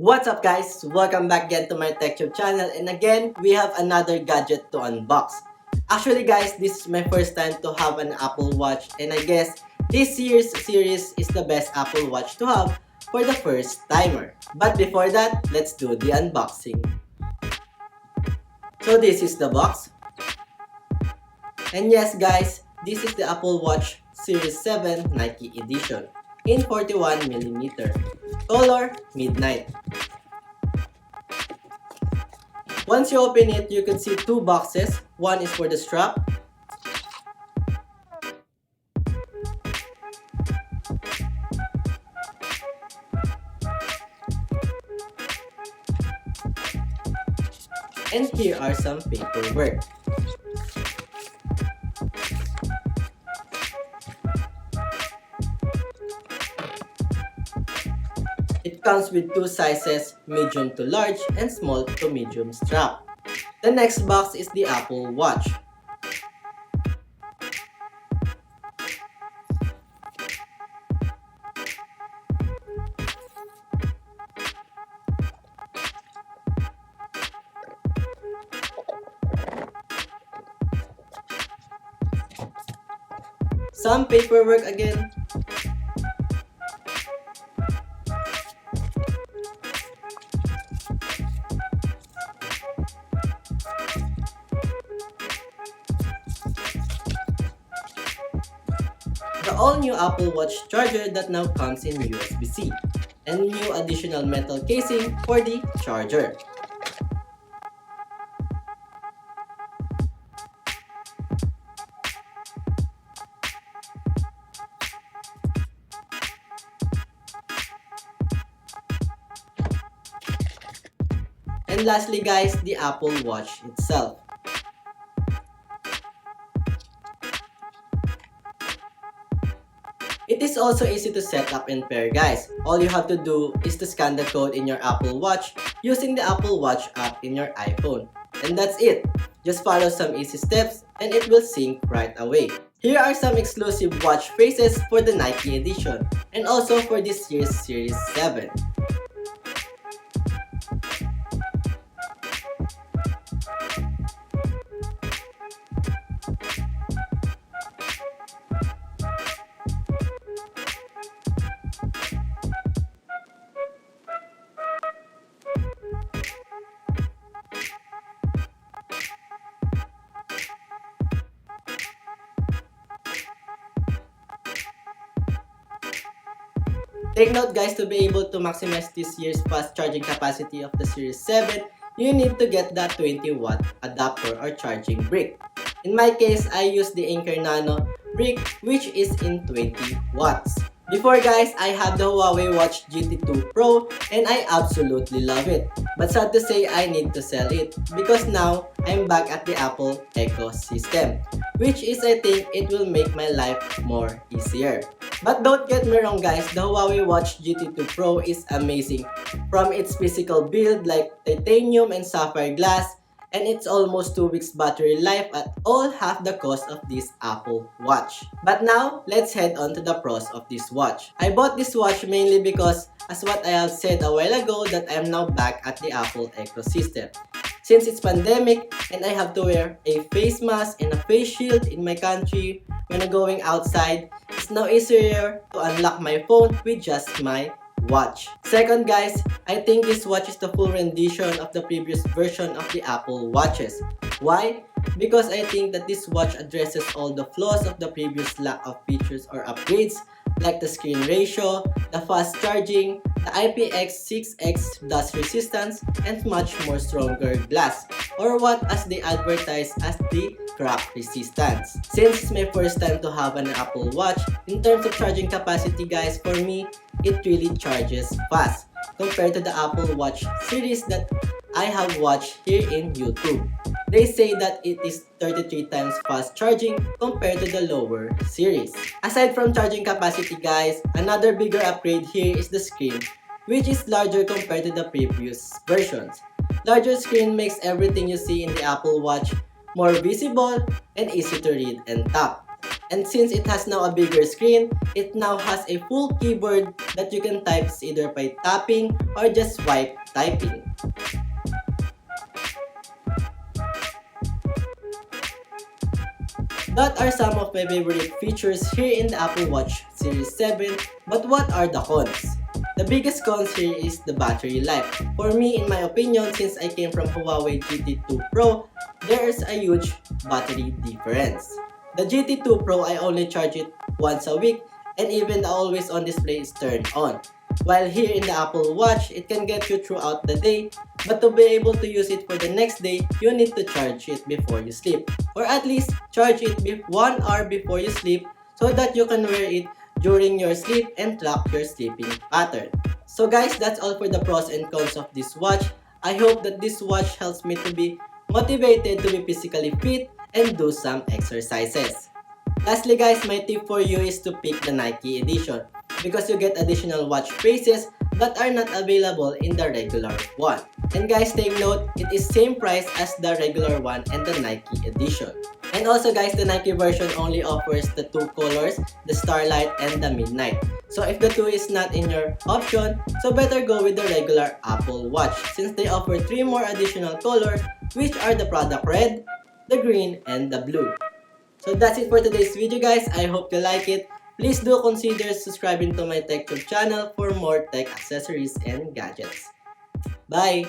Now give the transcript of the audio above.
What's up guys? Welcome back again to my Techtube channel, and again, we have another gadget to unbox. Actually guys, this is my first time to have an Apple Watch, and I guess this year's series is the best Apple Watch to have for the first timer. But before that, let's do the unboxing. So this is the box. And yes guys, this is the Apple Watch Series 7 Nike Edition in 41mm. Color, midnight. Once you open it, you can see two boxes. One is for the strap. And here are some paperwork. It comes with two sizes, medium to large and small to medium strap. The next box is the Apple Watch. Some paperwork again. The all-new Apple Watch charger that now comes in USB-C, and new additional metal casing for the charger. And lastly guys, the Apple Watch itself. It is also easy to set up and pair guys. All you have to do is to scan the code in your Apple Watch using the Apple Watch app in your iPhone. And that's it. Just follow some easy steps and it will sync right away. Here are some exclusive watch faces for the Nike edition and also for this year's Series 7. Take note guys, to be able to maximize this year's fast charging capacity of the Series 7, you need to get that 20-watt adapter or charging brick. In my case, I use the Anker Nano brick which is in 20 watts. Before guys, I have the Huawei Watch GT2 Pro and I absolutely love it. But sad to say, I need to sell it because now I'm back at the Apple ecosystem, which is, I think, it will make my life more easier. But don't get me wrong guys, the Huawei Watch GT2 Pro is amazing. From its physical build like titanium and sapphire glass, and it's almost 2 weeks battery life at all half the cost of this Apple Watch. But now, let's head on to the pros of this watch. I bought this watch mainly because, as what I have said a while ago, that I am now back at the Apple ecosystem. Since it's pandemic and I have to wear a face mask and a face shield in my country when I'm going outside, it's now easier to unlock my phone with just my watch. Second guys, I think this watch is the full rendition of the previous version of the Apple Watches. Why? Because I think that this watch addresses all the flaws of the previous lack of features or upgrades like the screen ratio, the fast charging, the IPX6X dust resistance, and much more stronger glass, or what as they advertise as the crack resistance. Since it's my first time to have an Apple Watch, in terms of charging capacity guys, for me, it really charges fast compared to the Apple Watch series that I have watched here in YouTube. They say that it is 33 times fast charging compared to the lower series. Aside from charging capacity guys, another bigger upgrade here is the screen, which is larger compared to the previous versions. Larger screen makes everything you see in the Apple Watch more visible and easy to read and tap. And since it has now a bigger screen, it now has a full keyboard that you can type either by tapping or just swipe typing. That are some of my favorite features here in the Apple Watch Series 7, but what are the cons? The biggest cons here is the battery life. For me, in my opinion, since I came from Huawei GT2 Pro, there is a huge battery difference. The GT2 Pro, I only charge it once a week, and even the always on display is turned on. While here in the Apple Watch, it can get you throughout the day, but to be able to use it for the next day, you need to charge it before you sleep. Or at least, charge it 1 hour before you sleep so that you can wear it during your sleep and track your sleeping pattern. So guys, that's all for the pros and cons of this watch. I hope that this watch helps me to be motivated to be physically fit and do some exercises. Lastly guys, my tip for you is to pick the Nike edition because you get additional watch faces that are not available in the regular one. And guys, take note, it is same price as the regular one and the Nike edition. And also guys, the Nike version only offers the 2 colors, the Starlight and the Midnight. So if the 2 is not in your option, so better go with the regular Apple Watch since they offer 3 more additional colors, which are the product red, the green, and the blue. So that's it for today's video guys. I hope you like it. Please do consider subscribing to my Techtube channel for more tech accessories and gadgets. Bye!